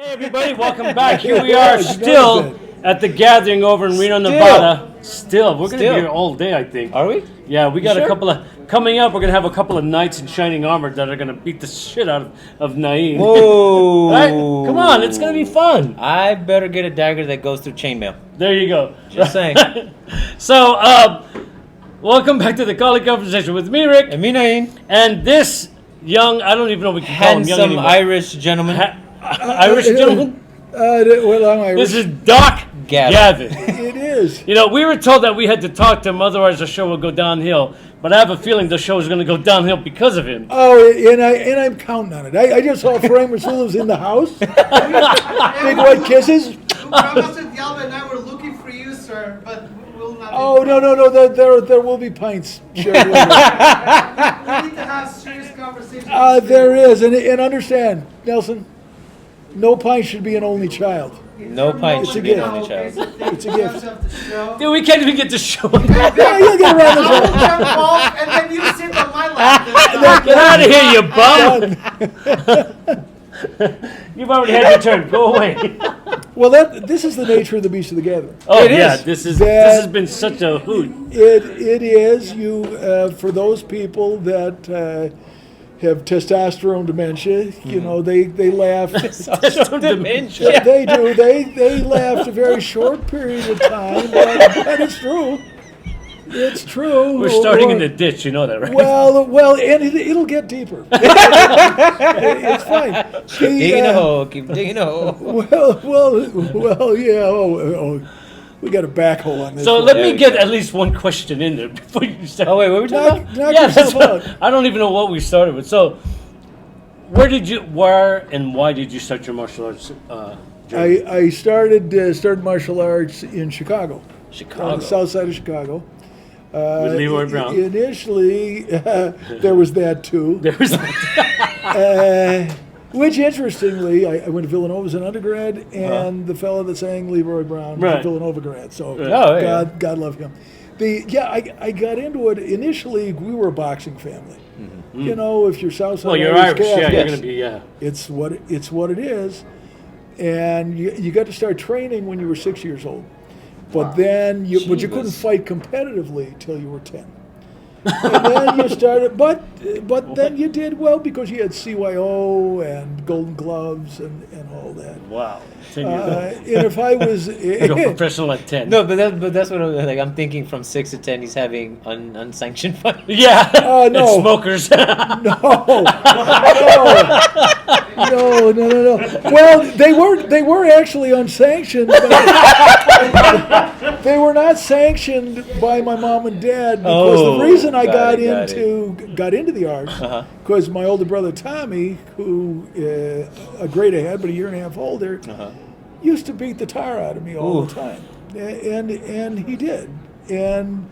Hey everybody, welcome back. Here we are still at the gathering over in Reno, Nevada. Still, we're going to be here all day, I think. Are we? Yeah, we got a couple of, coming up, we're going to have a couple of knights in shining armor that are going to beat the shit out of Naeem. Whoa. Right? Come on, it's going to be fun. I better get a dagger that goes through chainmail. There you go. Just saying. So, welcome back to the Konversation with me, Rick. And me, Naeem. And this young, I don't even know if we can call him young Handsome anymore. Irish gentleman. Irish gentleman? Well, I'm Irish. This is Doc Gavin. It is. You know, we were told that we had to talk to him, otherwise the show would go downhill. But I have a feeling the show is going to go downhill because of him. Oh, and I'm counting on it. I just saw Frank Rasulov's in the house. Big white kisses. Ramos and Yalva and I were looking for you, sir, but we'll not. Oh, no. There will be pints shared later. We need to have serious conversations. There is. And understand, Nelson, no pint should be an only child. No pint It's a should be an gift. only child. It's a gift. Dude, we can't even get the show. Yeah, you'll get around this one. And then you sit on my lap. Get out of here, you bum! You've already had your turn. Go away. Well, this is the nature of the Beast of the Gathering. Oh It yeah, is. this has been such a hoot. It is. For those people that have testosterone dementia, you know, they laugh. Dementia. They do. They laughed a very short period of time, but it's true. It's true. We're starting in the ditch, you know that, right? Well, and it'll get deeper. It's fine. Keep digging a hole. Keep digging a hole. Well, yeah. Oh, we got a backhoe on this. So one. let me get at least one question in there before you start. Oh, wait, what were we talking about? Knock Yeah, yourself that's out. I don't even know what we started with. So, where and why did you start your martial arts journey? I started martial arts in Chicago. On Chicago. the south side of Chicago. With Leroy Brown. Initially, there was that too. There was Which, interestingly, I went to Villanova as an undergrad, and the fellow that sang Leroy Brown was Right. a Villanova grad. So, Oh, yeah. God love him. I got into it. Initially, we were a boxing family. Mm-hmm. You know, if you're South Side well, you're Irish Irish. Yeah, Catholic, you're gonna be it's what it is. And you got to start training when you were 6 years old. But then you couldn't Jeebus. fight competitively till you were 10. And then you started, but then you did well because you had CYO and Golden Gloves and all that. Wow. 10 years old. And if I was, You're a professional at 10. No, but that's what I'm thinking. From 6 to 10, he's having unsanctioned fun. Yeah. No. And smokers. No. Well, they were actually unsanctioned. But they were not sanctioned by my mom and dad because the reason I got into the arts because my older brother Tommy, who a grade ahead but a year and a half older, used to beat the tar out of me all the time, and he did, and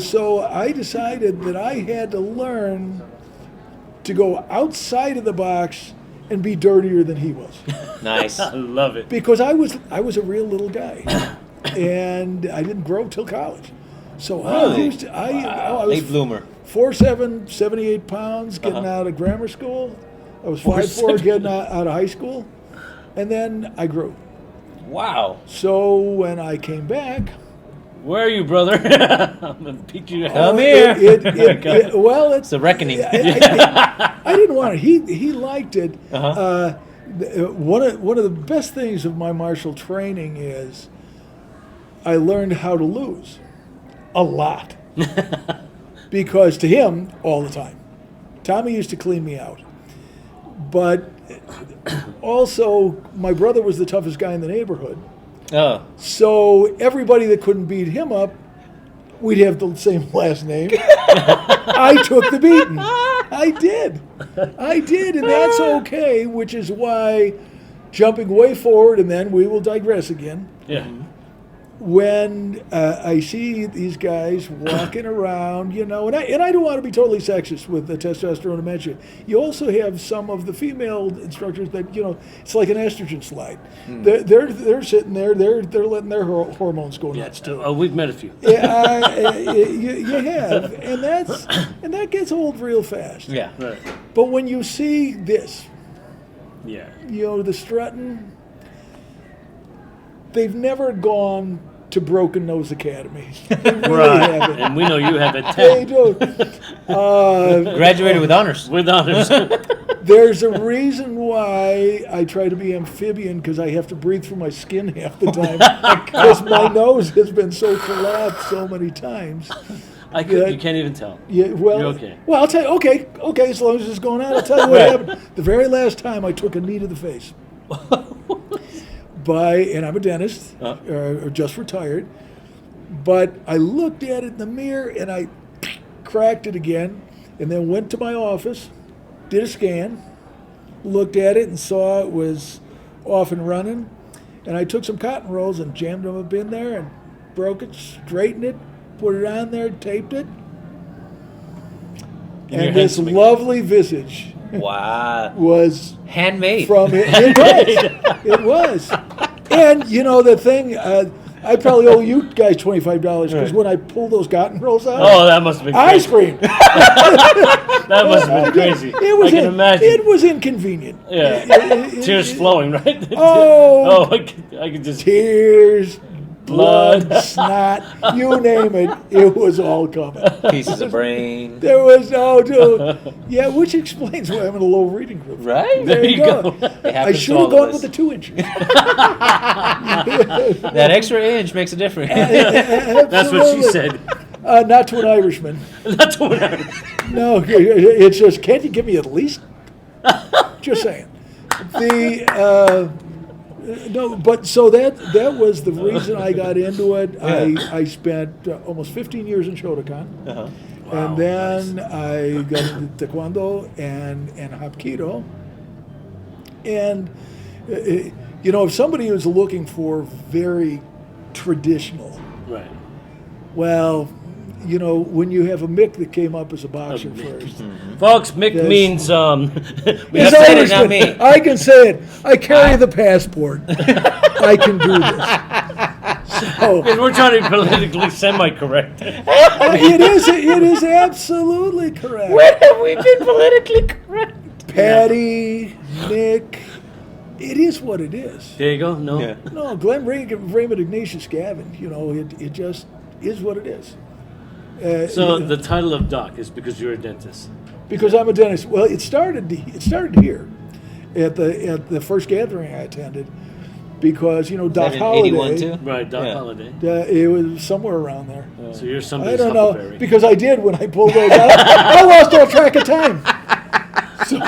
so I decided that I had to learn to go outside of the box and be dirtier than he was. Nice. I love it. Because I was a real little guy, and I didn't grow till college. So Really? I was Late bloomer. 4'7", 78 pounds, getting out of grammar school. I was 5'4", getting out of high school, and then I grew. Wow. So when I came back, Where are you, brother? I'm gonna beat you. Come here. well, It's a reckoning. I didn't want it. He liked it. Uh-huh. One of the best things of my martial training is I learned how to lose a lot because to him all the time. Tommy used to clean me out, but also my brother was the toughest guy in the neighborhood. Oh. So everybody that couldn't beat him up, we'd have the same last name. I took the beating. I did, and that's okay, which is why, jumping way forward, and then we will digress again, Yeah. when I see these guys walking around, you know, and I don't want to be totally sexist with the testosterone dementia. You also have some of the female instructors that, you know, it's like an estrogen slide. They're sitting there, they're letting their hormones go nuts too. We've met a few. You have, and that gets old real fast. Yeah. Right. But when you see this, Yeah. The strutting, they've never gone to Broken Nose Academy. They really Right. haven't. And we know you have a They 10. do. Graduated with honors. With honors. There's a reason why I try to be amphibian, because I have to breathe through my skin half the time. Because my nose has been so collapsed so many times. You can't even tell. Yeah, well, You're okay. Well, I'll tell you. Okay. As long as it's going on, I'll tell you what happened. The very last time I took a knee to the face, and I'm a dentist, or just retired. But I looked at it in the mirror and I cracked it again, and then went to my office, did a scan, looked at it and saw it was off and running, and I took some cotton rolls and jammed them up in there and broke it, straightened it, put it on there, taped it, and this lovely visage was handmade from it. It was. And the thing, I probably owe you guys $25 because when I pulled those cotton rolls out, that must have been I crazy. screamed. That must have been crazy. I can imagine. It was inconvenient. Yeah. Tears flowing, right? Oh, I could just. Tears, blood, snot, you name it, it was all coming. pieces of brain. There was yeah, which explains why I'm in a low reading group. Right? There you go. It I happens should to have all gone of with the us. 2 inches. That extra inch makes a difference. That's what she said. Not to an Irishman. That's what I. No, it's just, can't you give me at least? Just saying. No, but so that was the reason I got into it. I spent almost 15 years in Shotokan. Uh-huh. And then I got into Taekwondo and Hapkido. And, if somebody was looking for very traditional, Right. well, when you have a Mick that came up as a boxer first. Folks, Mick Yes. means We It's said it, Irishman. not me. I can say it. I carry the passport. I can do this. So, we're trying to be politically semi-correct. it is absolutely correct. When have we been politically correct? Patty, Nick, it is what it is. There you go. No. Yeah. No, Glenn Raymond Ignatius Gavin, it just is what it is. So the title of doc is because you're a dentist. Because I'm a dentist. Well, it started here at the first gathering I attended, because Doc that in Holliday. 81 too? Right, Doc Yeah. Holiday. It was somewhere around there. So you're I somebody's don't know, huckleberry. because I did when I pulled those out. I lost all track of time. So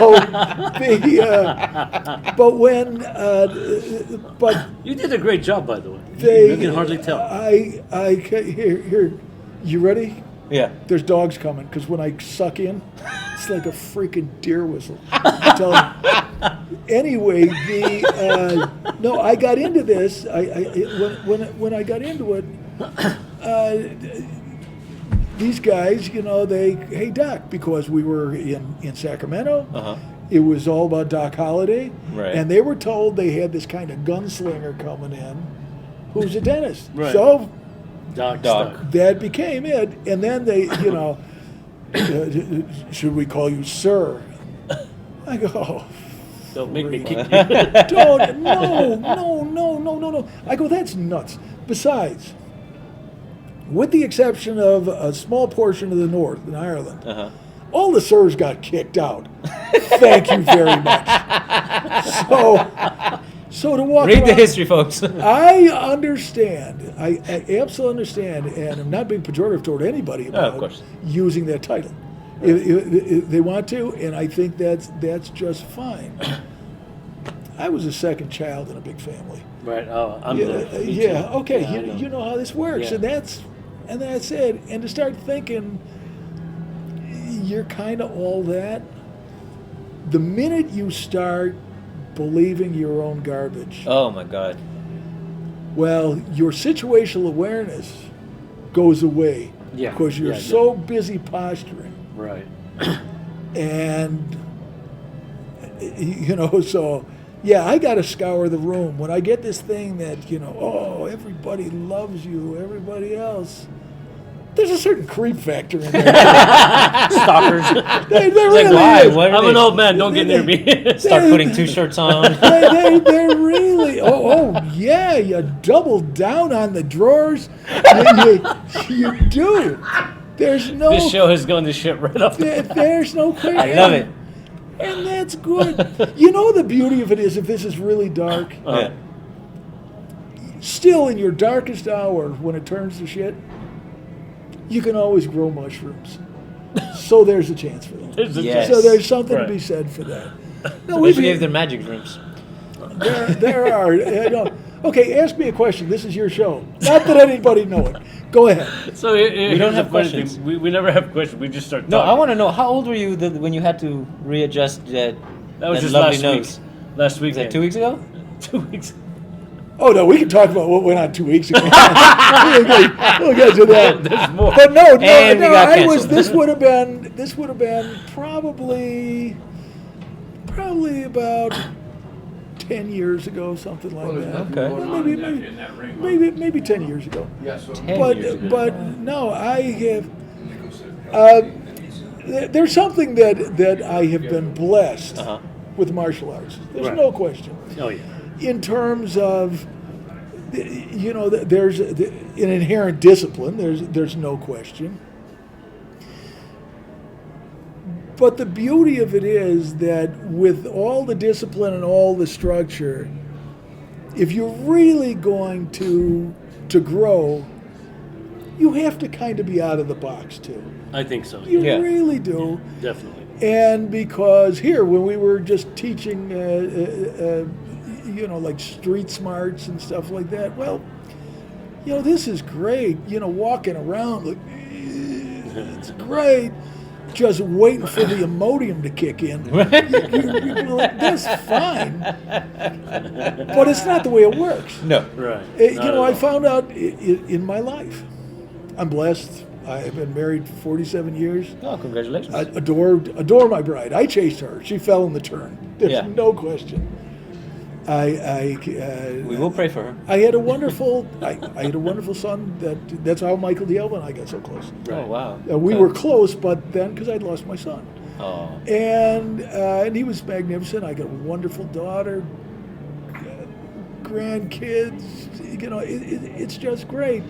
but You did a great job, by the way. they, You can hardly tell. Here, you ready? Yeah. There's dogs coming, because when I suck in, it's like a freaking deer whistle. I'm telling you. Anyway, no, I got into this. When I got into it, these guys, hey Doc, because we were in Sacramento. Uh-huh. It was all about Doc Holliday, Right. and they were told they had this kind of gunslinger coming in, who's a dentist. Right. So Doc. Doc. that became it, and then they, should we call you sir? I go, oh, Don't make me kick you. don't, no. I go, that's nuts. Besides, with the exception of a small portion of the north in Ireland, Uh-huh. all the sirs got kicked out. Thank you very much. So to walk Read the around- history, folks. I understand. I absolutely understand, and I'm not being pejorative toward anybody about of course. using that title. If they want to, and I think that's just fine. I was a second child in a big family. Right. Oh, I'm Yeah, there. Me yeah. too. Okay. Yeah, I know. You know how this works, Yeah. and that's it. And to start thinking you're kind of all that, the minute you start believing your own garbage, Oh my God. well, your situational awareness goes away. Yeah, Because you're yeah, so busy posturing. Right. And, so, yeah, I got to scour the room. When I get this thing that, everybody loves you, everybody else, there's a certain creep factor in there. Stalkers. They It's really like, why? is. What are I'm they- an old man. Don't get near me. Start putting 2 shirts on. They're really. Oh, yeah. You double down on the drawers. You do. There's no. This show has gone to shit right off. There's no question. I love it. And that's good. You know the beauty of it is, if this is really dark, Yeah. still in your darkest hour when it turns to shit, you can always grow mushrooms. So there's a chance for that. There's a Yes. So there's something Right. to be said for that. No, Especially if they're magic rooms. there are. I don't. Okay, ask me a question. This is your show. Not that anybody know it. Go ahead. So we don't have questions. We never have questions. We just start No, talking. I want to know, how old were you when you had to readjust that? That was that just lovely last nose? week. Last week. Was that 2 weeks ago? 2 weeks. Oh no, we can talk about what went on 2 weeks ago. we'll get to that. There's more. But no, And we got I was. canceled. This would have been probably about 10 years ago, something like that. Okay. Well, maybe 10 years ago. 10 years ago. But no, I have. There's something that I have been blessed Uh-huh. with martial arts. There's Right. no question. Oh yeah. In terms of, there's an inherent discipline. There's no question. But the beauty of it is that with all the discipline and all the structure, if you're really going to grow, you have to kind of be out of the box too. I think so. You Yeah. really do. Definitely. And because here, when we were just teaching, like street smarts and stuff like that, well, this is great. Walking around, like, it's great. Just waiting for the Imodium to kick in. You're like, that's fine. But it's not the way it works. No. Right. I found out in my life. I'm blessed. I have been married for 47 years. Oh, congratulations. I adore my bride. I chased her. She fell in the turn. There's Yeah. no question. We will pray for her. I had a wonderful son. That's how Michael D'Elba and I got so close. Oh, wow. We were close, but then because I'd lost my son, Oh. and he was magnificent. I got a wonderful daughter, grandkids. It's just great.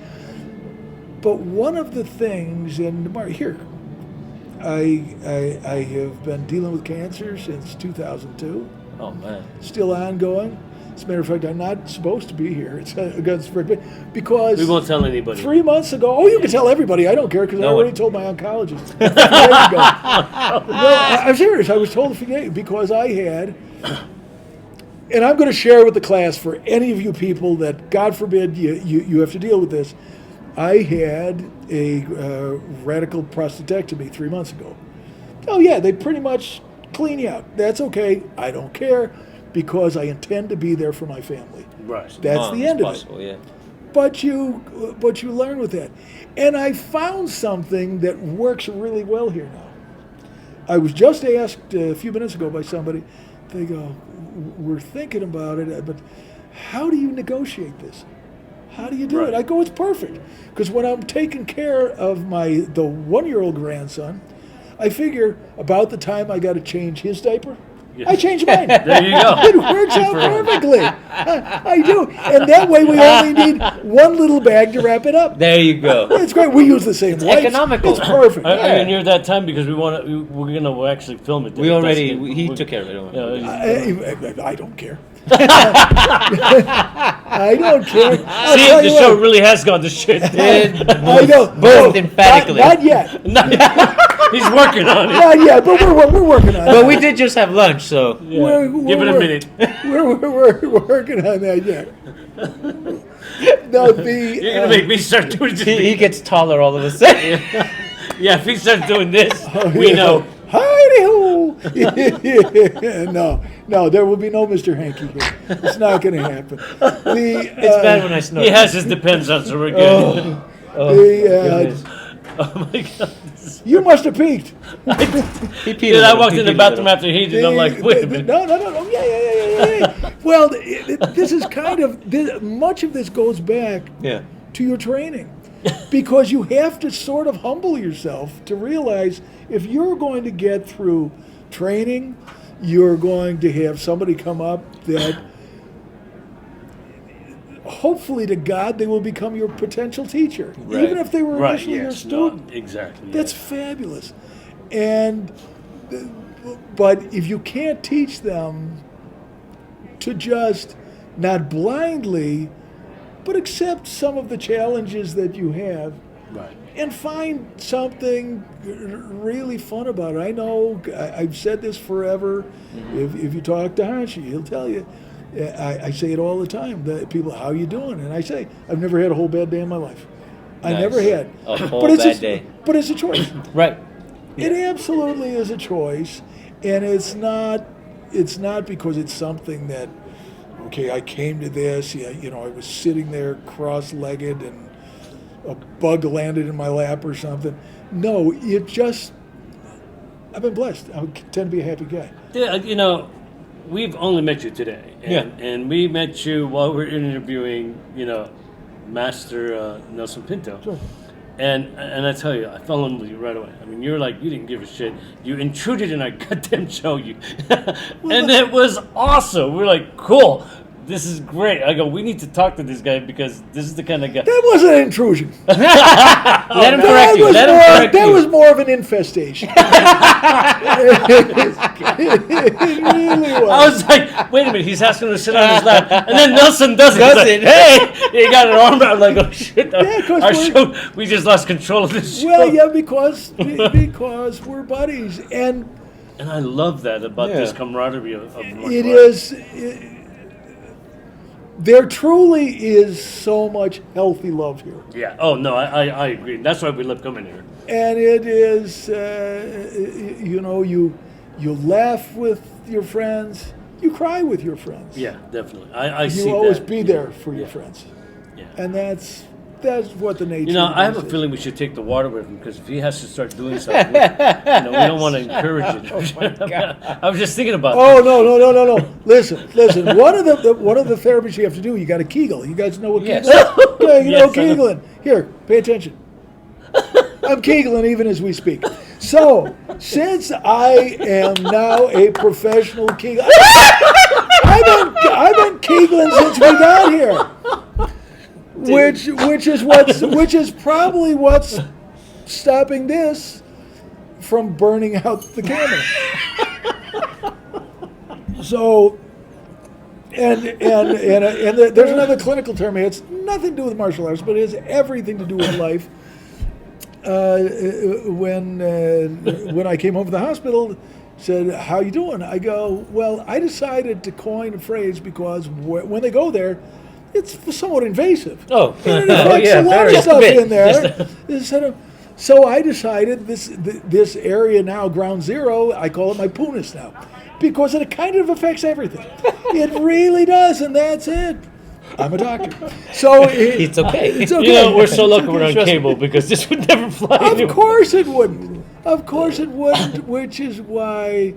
But one of the things, and here, I have been dealing with cancer since 2002. Oh, man. Still ongoing. As a matter of fact, I'm not supposed to be here. It's against because We won't tell anybody. 3 months ago. Oh, you can tell everybody. I don't care because I No already one. told my oncologist. a few days ago. No, I'm serious. I was told a few days because I had, and I'm going to share with the class for any of you people that, God forbid, you have to deal with this. I had a radical prostatectomy 3 months ago. Oh yeah, they pretty much clean you out. That's okay. I don't care because I intend to be there for my family. Right. That's the end of it. Possible, yeah. But you learn with that. And I found something that works really well here now. I was just asked a few minutes ago by somebody. They go, "We're thinking about it, but how do you negotiate this? How do you do it?" I go, "It's perfect, because when I'm taking care of the 1-year-old grandson, I figure about the time I got to change his diaper, I change mine. There you go. It works out perfectly. I do. And that way we only need one little bag to wrap it up. There you go. It's great. We use the same wipes. economical. It's perfect. I near that time because we're gonna actually film it. He took care of it. Don't worry. I don't care. I don't care. I'll See, tell the you show what. really has gone to shit. I know. Both No, emphatically. Not yet. He's working on it. Not yet, but we're working on it. But we did just have lunch, so Yeah. Give it a minute. We're working on that yet. No, You're gonna make me start doing this. he gets taller all of a sudden. Yeah, if he starts doing this, Oh, we know. Hi-de-ho! No, there will be no Mr. Hanky here. It's not going to happen. It's bad when I snort. He has his depends on, so we're good. Goodness. Oh my god. You must have peeked. He peed Dude, a I little. walked He in the peed a bathroom little. after he did. I'm like, wait a minute. No. Yeah. Well, this is kind of much of this goes back Yeah. to your training. because you have to sort of humble yourself to realize if you're going to get through training, you're going to have somebody come up that hopefully to God they will become your potential teacher, Right. even if they were Right. initially your Yes. student. No, exactly. That's yes. fabulous. And but if you can't teach them to just not blindly, but accept some of the challenges that you have, Right. and find something really fun about it. I know I've said this forever. If you talk to Hanshi, he'll tell you. I say it all the time. That people, how you doing? And I say, I've never had a whole bad day in my life. I Nice. never had. A whole But it's bad day. But it's a choice. Right. It absolutely is a choice, and it's not because it's something that, okay, I came to this. Yeah, I was sitting there cross-legged and a bug landed in my lap or something. No, I've been blessed. I tend to be a happy guy. Yeah, we've only met you today. And we met you while we were interviewing, Master Nelson Pinto. Sure. And I tell you, I fell in love with you right away. I mean, you're like, you didn't give a shit. You intruded in our goddamn show, and it was awesome. We're like, cool. This is great. I go, we need to talk to this guy because this is the kind of guy. That wasn't an intrusion. Let him correct you. Let him correct That you. was more of an infestation. It really was. I was like, wait a minute, he's asking him to sit on his lap. And then Nelson does it. He's Does like, it. hey, he got an arm around. I'm like, oh shit. Yeah, 'cause our we're- show, we just lost control of this show. Well, yeah, because we're buddies, and And I love that about Yeah. this camaraderie of martial it arts. is. There truly is so much healthy love here, Yeah. Oh, no, I agree. That's why we love coming here. and it is. You laugh with your friends, you cry with your friends. Yeah, definitely. I see You always that. be there for your friends, Yeah. and that's what the nature. I have of a this is. feeling we should take the water with him because if he has to start doing something, we don't want to encourage it. I was just thinking about Oh no! Listen. One of the therapies you have to do. You got to Kegel. You guys know what Yes. Kegel is? Yeah, you know Yes, I know. Kegeling. Here, pay attention. I'm Kegeling even as we speak. So, since I am now a professional Kegel, I've been Kegeling since we got here. Which is probably what's stopping this from burning out the camera. So, and there's another clinical term here. It's nothing to do with martial arts, but it has everything to do with life. When I came home from the hospital, said, "How you doing?" I go, "Well, I decided to coin a phrase because when they go there, it's somewhat invasive. Oh. And it Oh, affects yeah, a lot very. of stuff Just a bit. in there." Instead of- So I decided this area now, ground zero, I call it my punis now, because it kind of affects everything. It really does, and that's it. I'm a doctor, so It's okay. It's okay. we're so lucky It's we're on okay. cable because this would never fly. Of anyway. course it wouldn't. Of course it wouldn't, which is why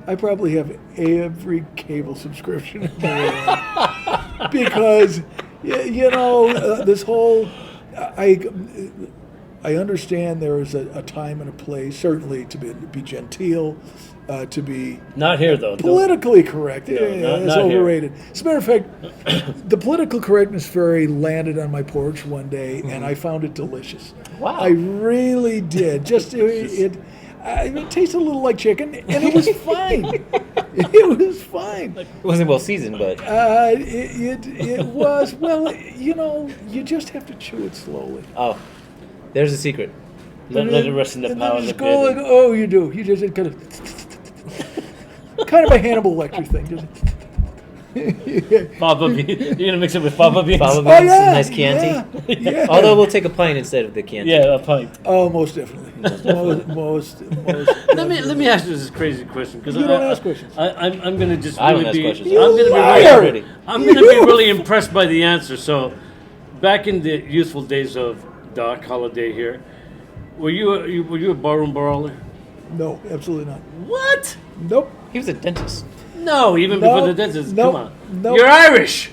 I probably have every cable subscription in the world. Because, this whole, I understand there is a time and a place, certainly to be genteel, to be Not here, though. politically correct. No, Yeah, not- it's not here. overrated. As a matter of fact, the political correctness fairy landed on my porch one day, and I found it delicious. Wow. I really did. Just it tasted a little like chicken, and it was fine. It was fine. It wasn't well seasoned, but It was, well, you just have to chew it slowly. there's a secret. Let it rest in the And power then of the just go like, pit. oh, you do. You just kind of a Hannibal Lecter thing. Just, Fava bean. You're going to mix it with fava beans? Fava oh beans, yeah, nice Chianti. Yeah. Although we'll take a pint instead of the Chianti. Yeah, a pint. Oh, most definitely. most. Let me ask you this crazy question because You don't ask questions. I'm going to just I don't really ask be. questions. I'm going to be liar! really. I'm going to be really impressed by the answer. So, back in the youthful days of Doc Holliday here, were you a barroom brawler? No, absolutely not. What? Nope. He was a dentist. No, even No, before the dentist. no, Come on. no. You're Irish.